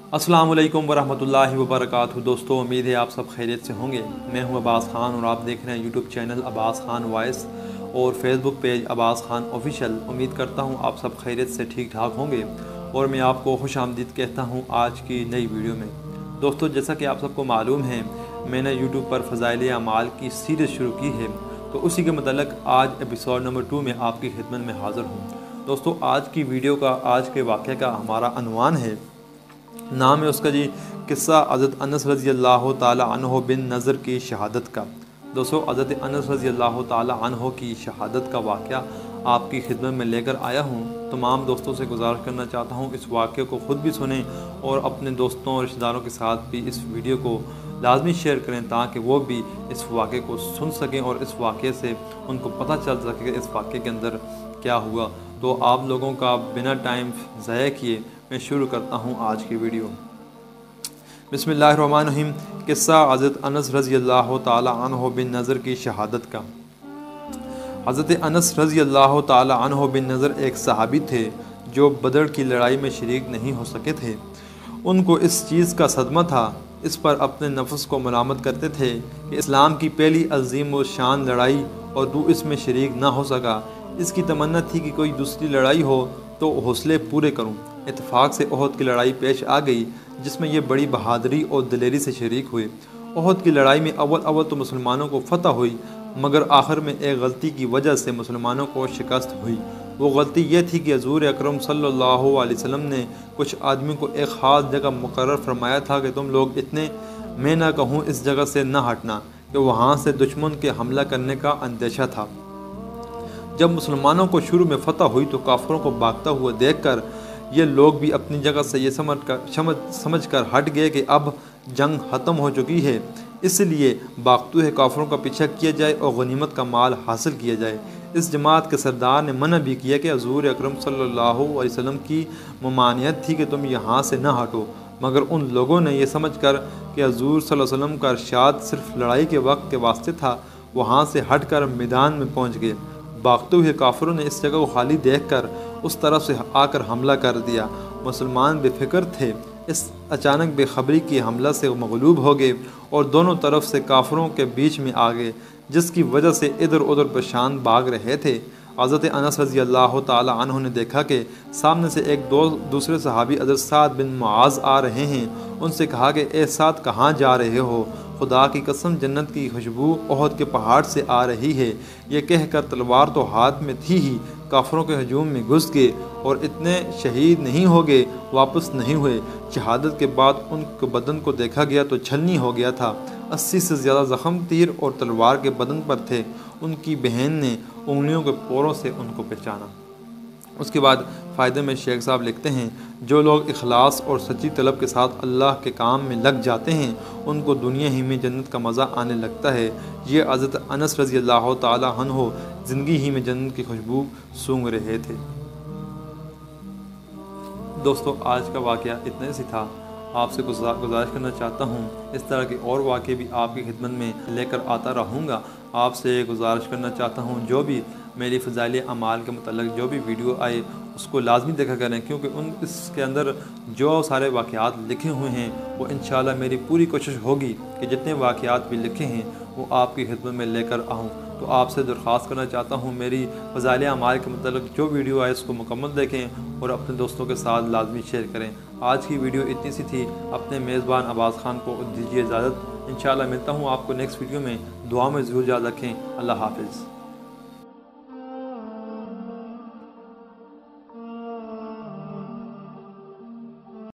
अस्सलाम वालेकुम वरहमतुल्लाहि वबरकातुहू। दोस्तों, उम्मीद है आप सब खैरियत से होंगे। मैं हूं अब्बास खान और आप देख रहे हैं YouTube channel Abbas Khan voice और Facebook page Abbas Khan official. उम्मीद करता हूं आप सब खैरियत से ठीक ठाक होंगे और मैं आपको खुश आमदीद कहता हूं आज की नई वीडियो में। दोस्तों, जैसा कि आप सबको मालूम है, मैंने यूट्यूब पर फ़ज़ाइल अमाल की सीरीज़ शुरू की है, तो उसी के मतलब आज एपिसोड नंबर 2 में आपकी खिदमत में हाज़िर हूँ। दोस्तों, आज की वीडियो का, आज के वाक़े का हमारा अनवान है, नाम है उसका जी, किस्सा हज़रत अनस रज़ी अल्लाह ताला अन्हो बिन नज़र की शहादत का। दोस्तों, हज़रत अनस रज़ी अल्लाह ताला अन्हो की शहादत का वाक़या आपकी खिदमत में लेकर आया हूँ। तमाम दोस्तों से गुजारिश करना चाहता हूँ इस वाक़े को ख़ुद भी सुनें और अपने दोस्तों और रिश्तेदारों के साथ भी इस वीडियो को लाजमी शेयर करें ताकि वो भी इस वाक़े को सुन सकें और इस वाक़े से उनको पता चल सके कि इस वाक़े के अंदर क्या हुआ। तो आप लोगों का बिना टाइम ज़ाया किए मैं शुरू करता हूँ आज की वीडियो। बिस्मिल्लाहिर्रहमानिर्रहीम। किस्सा हज़रत अनस रज़ी अल्लाह ताला अन्हो बिन नज़र की शहादत का। हज़रत अनस रज़ी अल्लाह ताला अन्हो बिन नज़र एक सहाबी थे जो बदर की लड़ाई में शरीक नहीं हो सके थे। उनको इस चीज़ का सदमा था, इस पर अपने नफ्स को मलामत करते थे कि इस्लाम की पहली अज़ीम व शान लड़ाई और तू इसमें शरीक ना हो सका। इसकी तमन्ना थी कि कोई दूसरी लड़ाई हो तो हौसले पूरे करूं। इत्तेफाक से ओहद की लड़ाई पेश आ गई जिसमें ये बड़ी बहादुरी और दिलेरी से शरीक हुए। ओहद की लड़ाई में अव्वल तो मुसलमानों को फतह हुई, मगर आखिर में एक गलती की वजह से मुसलमानों को शिकस्त हुई। वो गलती ये थी कि हज़ूर अकरम सल्लल्लाहु अलैहि वसल्लम ने कुछ आदमी को एक ख़ास जगह मुकर्रर फरमाया था कि तुम लोग इतने, मैं ना कहूँ, इस जगह से न हटना कि वहाँ से दुश्मन के हमला करने का अंदेशा था। जब मुसलमानों को शुरू में फतह हुई तो काफिरों को भागता हुआ देखकर ये लोग भी अपनी जगह से ये समझ कर हट गए कि अब जंग ख़त्म हो चुकी है, इसलिए भागते हुए काफिरों का पीछा किया जाए और गनीमत का माल हासिल किया जाए। इस जमात के सरदार ने मना भी किया कि हज़ूर अकरम सल्लल्लाहु अलैहि वसल्लम की ममानियत थी कि तुम यहाँ से न हटो, मगर उन लोगों ने यह समझ कर कि हज़ूर सल्लल्लाहु अलैहि वसल्लम का इरशाद सिर्फ लड़ाई के वक्त के वास्ते था, वहाँ से हट कर मैदान में पहुँच गए। भागते हुए काफिरों ने इस जगह को खाली देखकर उस तरफ से आकर हमला कर दिया। मुसलमान बेफिक्र थे, इस अचानक बेखबरी की हमला से मगलूब हो गए और दोनों तरफ से काफिरों के बीच में आ गए, जिसकी वजह से इधर उधर परेशान भाग रहे थे। हज़रत अनस रज़ी अल्लाह ताला अन्हु ने देखा कि सामने से एक दूसरे सहाबी हज़रत साद बिन मुआज़ आ रहे हैं। उनसे कहा कि ए साद, कहाँ जा रहे हो? खुदा की कसम, जन्नत की खुशबू ओहद के पहाड़ से आ रही है। ये कहकर तलवार तो हाथ में थी ही, काफिरों के हजूम में घुस गए और इतने शहीद नहीं हो गए, वापस नहीं हुए। शहादत के बाद उनके बदन को देखा गया तो छलनी हो गया था। 80 से ज़्यादा ज़ख्म तीर और तलवार के बदन पर थे। उनकी बहन ने उंगलियों के पोरों से उनको पहचाना। उसके बाद फ़ायदे में शेख साहब लिखते हैं, जो लोग इखलास और सच्ची तलब के साथ अल्लाह के काम में लग जाते हैं उनको दुनिया ही में जन्नत का मज़ा आने लगता है। ये हज़रत अनस रज़ी अल्लाह ताला अन्हो ज़िंदगी ही में जन्नत की खुशबू सूंघ रहे थे। दोस्तों, आज का वाक़या इतने से था। आपसे गुजारिश करना चाहता हूँ, इस तरह के और वाक़े भी आपकी खिदमत में लेकर आता रहूँगा। आपसे गुजारिश करना चाहता हूँ, जो भी मेरी फ़ज़ाइल अमाल के मतलब जो भी वीडियो आए उसको लाजमी देखा करें, क्योंकि इसके अंदर जो सारे वाक़यात लिखे हुए हैं वो इंशाअल्लाह मेरी पूरी कोशिश होगी कि जितने वाक़यात भी लिखे हैं वो आपकी खिदमत में लेकर आऊँ। तो आपसे दरख्वास्त करना चाहता हूँ, मेरी फ़ज़ाइल अमाल के मतलब जो वीडियो आए उसको मुकम्मल देखें और अपने दोस्तों के साथ लाजमी शेयर करें। आज की वीडियो इतनी सी थी। अपने मेज़बान अब्बास खान को दीजिए इजाज़त। इंशाअल्लाह मिलता हूँ आपको नेक्स्ट वीडियो में। दुआ में ज़रूर याद रखें। अल्लाह हाफ़िज़।